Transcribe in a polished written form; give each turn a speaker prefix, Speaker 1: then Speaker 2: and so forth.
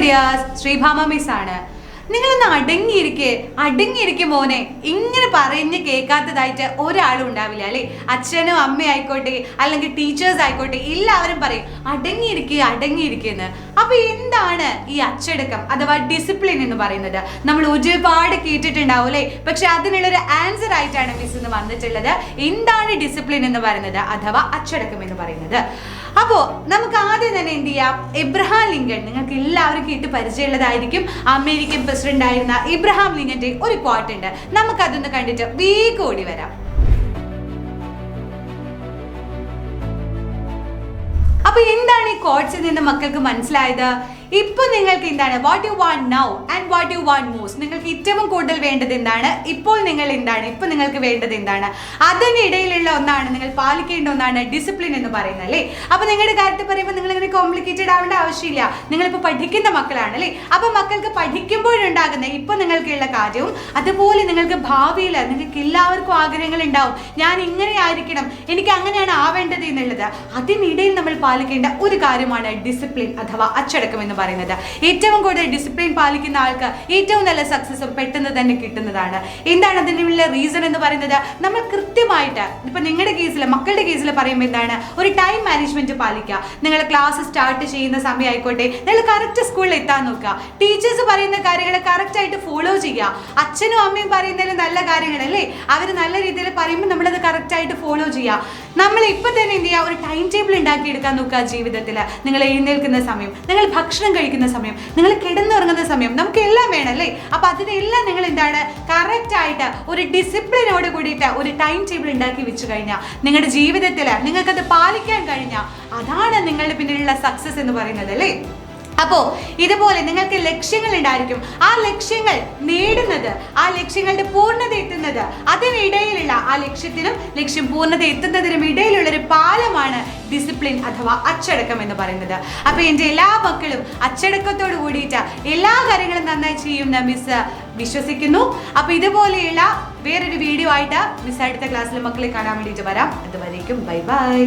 Speaker 1: Dears, Sreebhama miss ആണ്. നിങ്ങളൊന്ന് അടങ്ങിയിരിക്കെ മോനെ. ഇങ്ങനെ പറഞ്ഞ് കേൾക്കാത്തതായിട്ട് ഒരാളും ഉണ്ടാവില്ല അല്ലേ? അച്ഛനും അമ്മയായിക്കോട്ടെ അല്ലെങ്കിൽ ടീച്ചേഴ്സ് ആയിക്കോട്ടെ എല്ലാവരും പറയും അടങ്ങിയിരിക്കുന്നു. അപ്പൊ എന്താണ് ഈ അച്ചടക്കം അഥവാ ഡിസിപ്ലിൻ എന്ന് പറയുന്നത്? നമ്മൾ ഒരുപാട് കേട്ടിട്ടുണ്ടാവും അല്ലേ? പക്ഷെ അതിനുള്ളൊരു ആൻസർ ആയിട്ടാണ് മിസ് ഇന്ന് വന്നിട്ടുള്ളത്. എന്താണ് ഡിസിപ്ലിൻ എന്ന് പറയുന്നത് അഥവാ അച്ചടക്കം എന്ന് പറയുന്നത്? അപ്പോ നമുക്ക് ആദ്യം തന്നെ എന്ത് ചെയ്യാം? എബ്രഹാം ലിങ്കൺ, നിങ്ങൾക്ക് എല്ലാവരും കേട്ട് പരിചയമുള്ളതായിരിക്കും. അമേരിക്കൻ പ്രസിഡന്റ് ആയിരുന്ന എബ്രഹാം ലിങ്കന്റെ ഒരു ക്വാട്ട് ഉണ്ട്. നമുക്കതൊന്ന് കണ്ടിട്ട് വേഗം ഓടി വരാം. അപ്പൊ എന്താണ് ഈ ക്വാട്ട്സിൽ നിന്ന് മക്കൾക്ക് മനസ്സിലായത്? ഇപ്പൊ നിങ്ങൾക്ക് എന്താണ് what you want now and what you want most? നിങ്ങൾക്ക് ഏറ്റവും കൂടുതൽ വേണ്ടത് എന്താണ്? ഇപ്പോൾ നിങ്ങൾക്ക് വേണ്ടത് എന്താണ്? അതിനിടയിലുള്ള ഒന്നാണ്, നിങ്ങൾ പാലിക്കേണ്ട ഒന്നാണ് ഡിസിപ്ലിൻ എന്ന് പറയുന്നത് അല്ലേ? അപ്പൊ നിങ്ങളുടെ കാര്യത്തിൽ പറയുമ്പോൾ നിങ്ങൾ ഇങ്ങനെ കോംപ്ലിക്കേറ്റഡ് ആവേണ്ട ആവശ്യമില്ല. നിങ്ങളിപ്പോൾ പഠിക്കുന്ന മക്കളാണ് അല്ലേ? അപ്പൊ മക്കൾക്ക് പഠിക്കുമ്പോഴുണ്ടാകുന്ന ഇപ്പൊ നിങ്ങൾക്കുള്ള കാര്യവും അതുപോലെ നിങ്ങൾക്ക് ഭാവിയിൽ നിങ്ങൾക്ക് എല്ലാവർക്കും ആഗ്രഹങ്ങൾ ഉണ്ടാവും. ഞാൻ ഇങ്ങനെ ആയിരിക്കണം, എനിക്ക് അങ്ങനെയാണ് ആവേണ്ടത് എന്നുള്ളത്. അതിനിടയിൽ നമ്മൾ പാലിക്കേണ്ട ഒരു കാര്യമാണ് ഡിസിപ്ലിൻ അഥവാ അച്ചടക്കം എന്ന് പറയുന്നത്. ഏറ്റവും കൂടുതൽ ഡിസിപ്ലിൻ പാലിക്കുന്ന ആൾക്ക് ഏറ്റവും നല്ല സക്സസും പെട്ടെന്ന് തന്നെ കിട്ടുന്നതാണ്. എന്താണ് അതിനുള്ള റീസൺ എന്ന് പറയുന്നത്? നമ്മൾ കൃത്യമായിട്ട് ഇപ്പൊ നിങ്ങളുടെ കേസിൽ, മക്കളുടെ കേസിൽ പറയുമ്പോൾ എന്താണ്, ഒരു ടൈം മാനേജ്മെന്റ് പാലിക്കുക. നിങ്ങൾ ക്ലാസ് സ്റ്റാർട്ട് ചെയ്യുന്ന സമയം ആയിക്കോട്ടെ, നിങ്ങൾ കറക്റ്റ് സ്കൂളിൽ എത്താൻ നോക്കുക. ടീച്ചേഴ്സ് പറയുന്ന കാര്യങ്ങൾ കറക്റ്റ് ആയിട്ട് ഫോളോ ചെയ്യുക. അച്ഛനും അമ്മയും പറയുന്നതിൽ നല്ല കാര്യങ്ങളല്ലേ, അവർ നല്ല രീതിയിൽ പറയുമ്പോൾ നമ്മളത് കറക്റ്റ് ആയിട്ട് ഫോളോ ചെയ്യുക. നമ്മൾ ഇപ്പൊ തന്നെ എന്ത് ചെയ്യുക? ഒരു ടൈം ടേബിൾ ഉണ്ടാക്കിയെടുക്കാൻ നോക്കുക ജീവിതത്തിൽ. നിങ്ങൾ എഴുന്നേൽക്കുന്ന സമയം, നിങ്ങൾ ഭക്ഷണം കഴിക്കുന്ന സമയം, നിങ്ങൾ കിടന്നുറങ്ങുന്ന സമയം, നമുക്ക് എല്ലാം വേണമല്ലേ? അപ്പൊ അതിനെല്ലാം നിങ്ങൾ എന്താണ് കറക്റ്റ് ആയിട്ട് ഒരു ഡിസിപ്ലിനോട് കൂടിയിട്ട് ഒരു ടൈം ടേബിൾ ഉണ്ടാക്കി വെച്ച് കഴിഞ്ഞാൽ നിങ്ങളുടെ ജീവിതത്തിൽ നിങ്ങൾക്കത് പാലിക്കാൻ കഴിഞ്ഞാൽ അതാണ് നിങ്ങളുടെ പിന്നിലുള്ള സക്സസ് എന്ന് പറയുന്നത് അല്ലേ? അപ്പോ ഇതുപോലെ നിങ്ങൾക്ക് ലക്ഷ്യങ്ങൾ ഉണ്ടായിരിക്കും. ആ ലക്ഷ്യങ്ങൾ നേടുന്നത്, ആ ലക്ഷ്യങ്ങളുടെ പൂർണ്ണത എത്തുന്നത്, അതിനിടയിലുള്ള ആ ലക്ഷ്യം പൂർണ്ണത എത്തുന്നതിനും ഇടയിലുള്ള ഒരു പാലമാണ് ഡിസിപ്ലിൻ അഥവാ അച്ചടക്കം എന്ന് പറയുന്നത്. അപ്പൊ എൻ്റെ എല്ലാ മക്കളും അച്ചടക്കത്തോട് കൂടിയിട്ട് എല്ലാ കാര്യങ്ങളും നന്നായി ചെയ്യുന്ന മിസ് വിശ്വസിക്കുന്നു. അപ്പൊ ഇതുപോലെയുള്ള വേറൊരു വീഡിയോ ആയിട്ട് മിസ് അടുത്ത ക്ലാസ്സിൽ മക്കളെ കാണാൻ വേണ്ടിയിട്ട് വരാം. അതുവരേക്കും ബൈ ബൈ.